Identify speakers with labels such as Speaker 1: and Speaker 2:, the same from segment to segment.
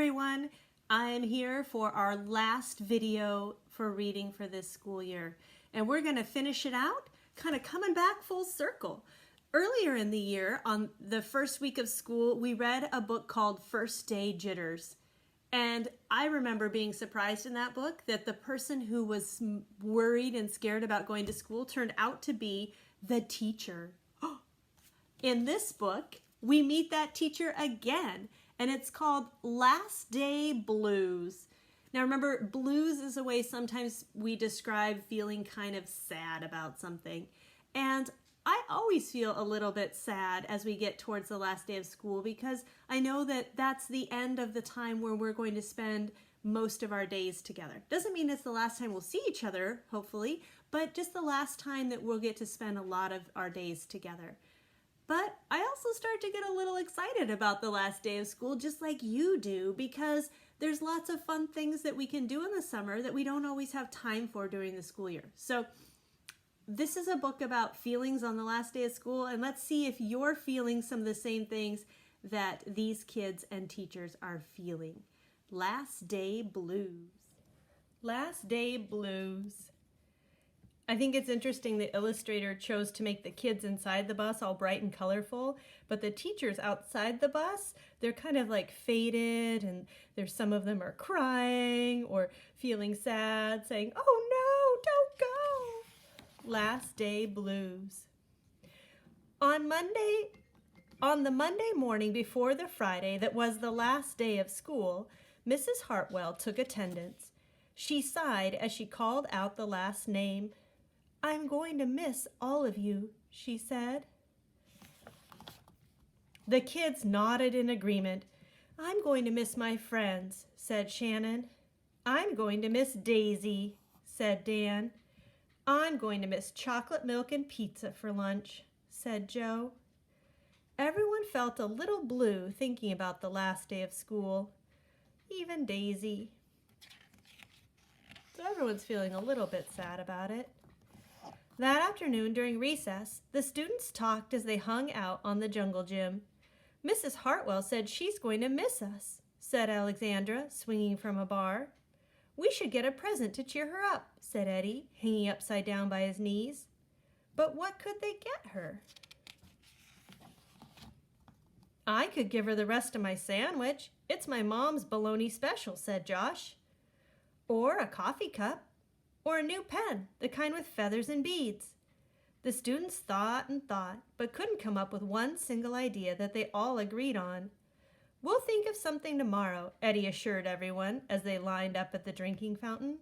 Speaker 1: everyone. I'm here for our last video for reading for this school year. And we're going to finish it out, kind of coming back full circle. Earlier in the year, on the first week of school, we read a book called First Day Jitters. And I remember being surprised in that book that the person who was worried and scared about going to school turned out to be the teacher. In this book, we meet that teacher again, and it's called Last Day Blues. Now remember, blues is a way sometimes we describe feeling kind of sad about something. And I always feel a little bit sad as we get towards the last day of school because I know that that's the end of the time where we're going to spend most of our days together. Doesn't mean it's the last time we'll see each other, hopefully, but just the last time that we'll get to spend a lot of our days together. But I also start to get a little excited about the last day of school, just like you do, because there's lots of fun things that we can do in the summer that we don't always have time for during the school year. So this is a book about feelings on the last day of school, and let's see if you're feeling some of the same things that these kids and teachers are feeling. Last Day Blues. Last Day Blues. I think it's interesting the illustrator chose to make the kids inside the bus all bright and colorful, but the teachers outside the bus, they're kind of like faded, and there's some of them are crying or feeling sad, saying, "Oh no, don't go." Last Day Blues. On the Monday morning before the Friday that was the last day of school, Mrs. Hartwell took attendance. She sighed as she called out the last name. "I'm going to miss all of you," she said. The kids nodded in agreement. "I'm going to miss my friends," said Shannon. "I'm going to miss Daisy," said Dan. "I'm going to miss chocolate milk and pizza for lunch," said Joe. Everyone felt a little blue thinking about the last day of school, even Daisy. So everyone's feeling a little bit sad about it. That afternoon during recess, the students talked as they hung out on the jungle gym. "Mrs. Hartwell said she's going to miss us," said Alexandra, swinging from a bar. "We should get a present to cheer her up," said Eddie, hanging upside down by his knees. But what could they get her? "I could give her the rest of my sandwich. It's my mom's bologna special," said Josh. "Or a coffee cup. Or a new pen, the kind with feathers and beads." The students thought and thought, but couldn't come up with one single idea that they all agreed on. "We'll think of something tomorrow," Eddie assured everyone as they lined up at the drinking fountain.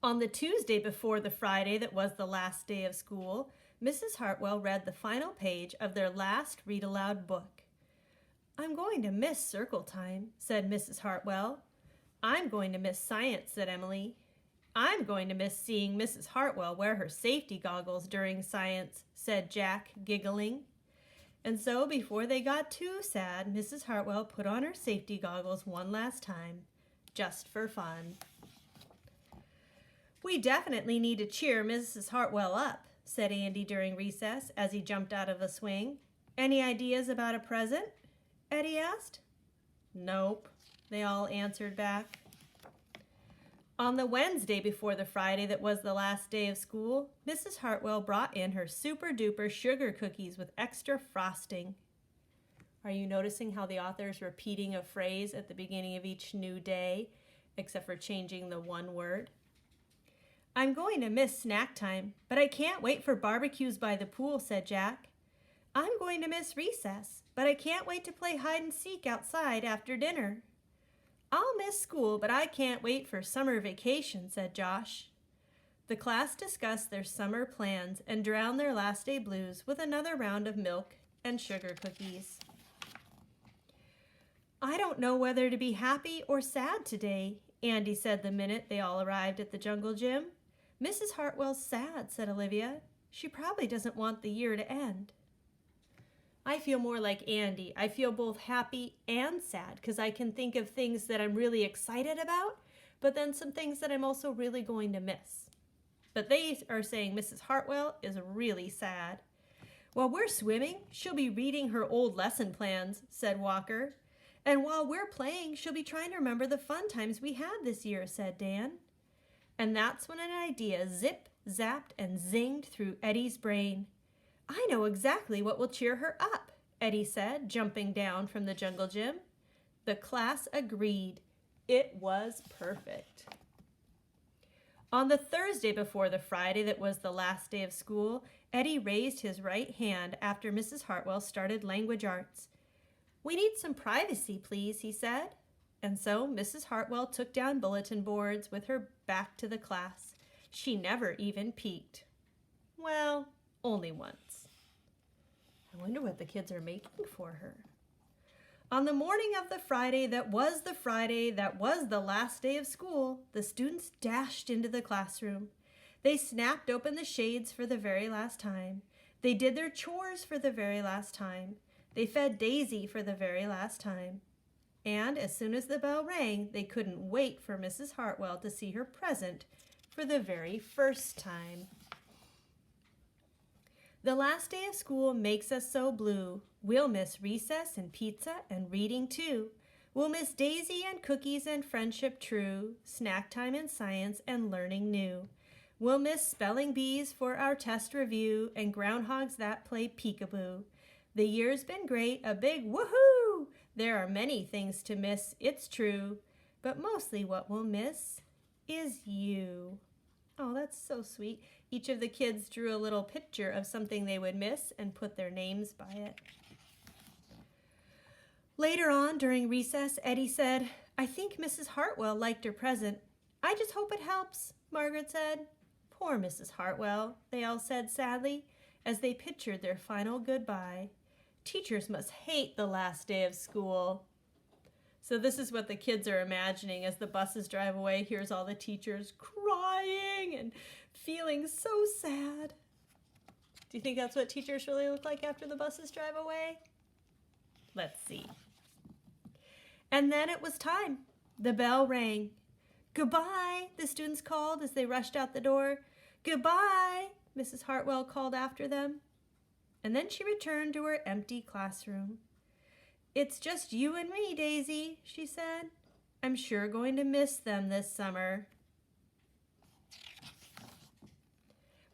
Speaker 1: On the Tuesday before the Friday that was the last day of school, Mrs. Hartwell read the final page of their last read-aloud book. "I'm going to miss circle time," said Mrs. Hartwell. "I'm going to miss science," said Emily. "I'm going to miss seeing Mrs. Hartwell wear her safety goggles during science," said Jack, giggling. And so before they got too sad, Mrs. Hartwell put on her safety goggles one last time, just for fun. "We definitely need to cheer Mrs. Hartwell up," said Andy during recess as he jumped out of the swing. "Any ideas about a present?" Eddie asked. "Nope," they all answered back. On the Wednesday before the Friday that was the last day of school, Mrs. Hartwell brought in her super-duper sugar cookies with extra frosting. Are you noticing how the author is repeating a phrase at the beginning of each new day, except for changing the one word? "I'm going to miss snack time, but I can't wait for barbecues by the pool," said Jack. "I'm going to miss recess, but I can't wait to play hide and seek outside after dinner." "I'll miss school, but I can't wait for summer vacation," said Josh. The class discussed their summer plans and drowned their last day blues with another round of milk and sugar cookies. "I don't know whether to be happy or sad today," Andy said the minute they all arrived at the jungle gym. "Mrs. Hartwell's sad," said Olivia. "She probably doesn't want the year to end." I feel more like Andy. I feel both happy and sad because I can think of things that I'm really excited about, but then some things that I'm also really going to miss. But they are saying Mrs. Hartwell is really sad. While we're swimming, she'll be reading her old lesson plans, said Walker. And while we're playing, she'll be trying to remember the fun times we had this year, said Dan. And that's when an idea zip, zapped, and zinged through Eddie's brain. I know exactly what will cheer her up, Eddie said, jumping down from the jungle gym. The class agreed. It was perfect. On the Thursday before the Friday that was the last day of school, Eddie raised his right hand after Mrs. Hartwell started language arts. We need some privacy, please, he said. And so Mrs. Hartwell took down bulletin boards with her back to the class. She never even peeked. Well, only once. I wonder what the kids are making for her. On the morning of the Friday that was the last day of school, the students dashed into the classroom. They snapped open the shades for the very last time. They did their chores for the very last time. They fed Daisy for the very last time. And as soon as the bell rang, they couldn't wait for Mrs. Hartwell to see her present for the very first time. The last day of school makes us so blue. We'll miss recess and pizza and reading too. We'll miss Daisy and cookies and friendship true, snack time and science and learning new. We'll miss spelling bees for our test review and groundhogs that play peekaboo. The year's been great, a big woohoo! There are many things to miss, it's true, but mostly what we'll miss is you. Oh, that's so sweet. Each of the kids drew a little picture of something they would miss and put their names by it. Later on, during recess, Eddie said, I think Mrs. Hartwell liked her present. I just hope it helps, Margaret said. Poor Mrs. Hartwell, they all said sadly, as they pictured their final goodbye. Teachers must hate the last day of school. So this is what the kids are imagining as the buses drive away. Here's all the teachers crying and feeling so sad. Do you think that's what teachers really look like after the buses drive away? Let's see. And then it was time. The bell rang. Goodbye, the students called as they rushed out the door. Goodbye, Mrs. Hartwell called after them. And then she returned to her empty classroom. It's just you and me, Daisy, she said. I'm sure going to miss them this summer.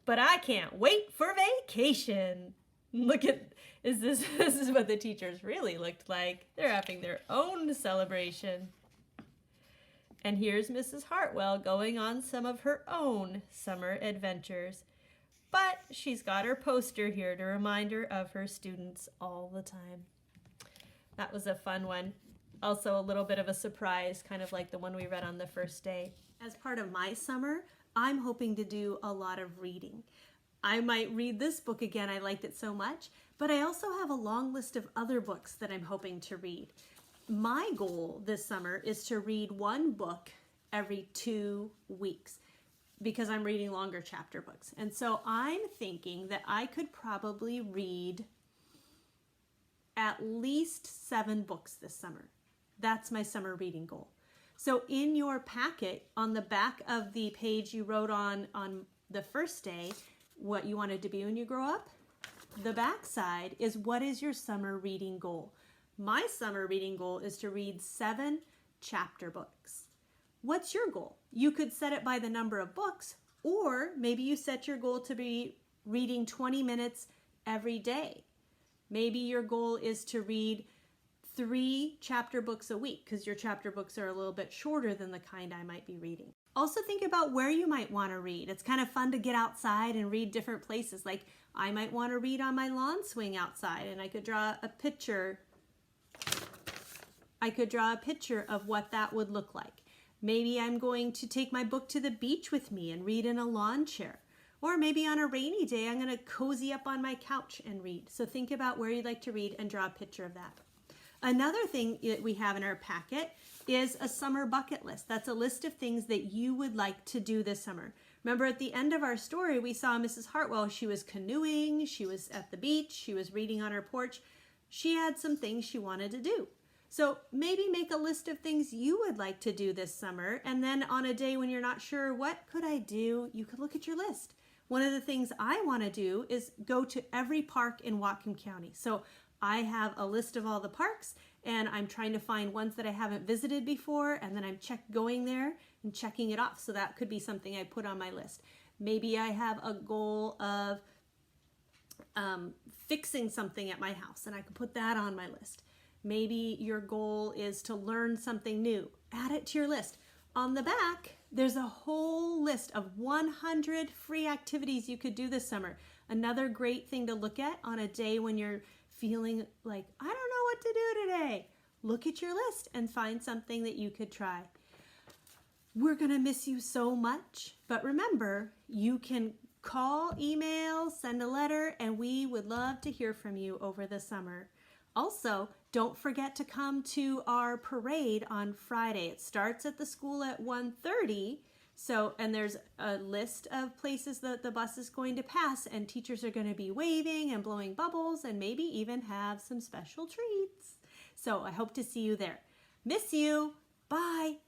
Speaker 1: But I can't wait for vacation. Look at, this is what the teachers really looked like. They're having their own celebration. And here's Mrs. Hartwell going on some of her own summer adventures. But she's got her poster here to remind her of her students all the time. That was a fun one. Also a little bit of a surprise, kind of like the one we read on the first day. As part of my summer, I'm hoping to do a lot of reading. I might read this book again, I liked it so much, but I also have a long list of other books that I'm hoping to read. My goal this summer is to read one book every 2 weeks because I'm reading longer chapter books. And so I'm thinking that I could probably read at least 7 books this summer. That's my summer reading goal. So in your packet, on the back of the page you wrote on the first day, what you wanted to be when you grow up, the back side is what is your summer reading goal. My summer reading goal is to read 7 chapter books. What's your goal? You could set it by the number of books, or maybe you set your goal to be reading 20 minutes every day. Maybe your goal is to read 3 chapter books a week because your chapter books are a little bit shorter than the kind I might be reading. Also think about where you might want to read. It's kind of fun to get outside and read different places. Like I might want to read on my lawn swing outside, and I could draw a picture. Of what that would look like. Maybe I'm going to take my book to the beach with me and read in a lawn chair. Or maybe on a rainy day, I'm going to cozy up on my couch and read. So think about where you'd like to read and draw a picture of that. Another thing that we have in our packet is a summer bucket list. That's a list of things that you would like to do this summer. Remember at the end of our story, we saw Mrs. Hartwell. She was canoeing, she was at the beach, she was reading on her porch. She had some things she wanted to do. So maybe make a list of things you would like to do this summer, and then on a day when you're not sure, what could I do? You could look at your list. one of the things I want to do is go to every park in Whatcom County. So I have a list of all the parks, and I'm trying to find ones that I haven't visited before, and then I'm going there and checking it off. So that could be something I put on my list. Maybe I have a goal of fixing something at my house, and I can put that on my list. Maybe your goal is to learn something new. Add it to your list. On the back, there's a whole list of 100 free activities you could do this summer. Another great thing to look at on a day when you're feeling like, I don't know what to do today. Look at your list and find something that you could try. We're going to miss you so much, but remember, you can call, email, send a letter, and we would love to hear from you over the summer. Also, don't forget to come to our parade on Friday. It starts at the school at 1:30. And there's a list of places that the bus is going to pass, and teachers are going to be waving and blowing bubbles and maybe even have some special treats. So I hope to see you there. Miss you. Bye.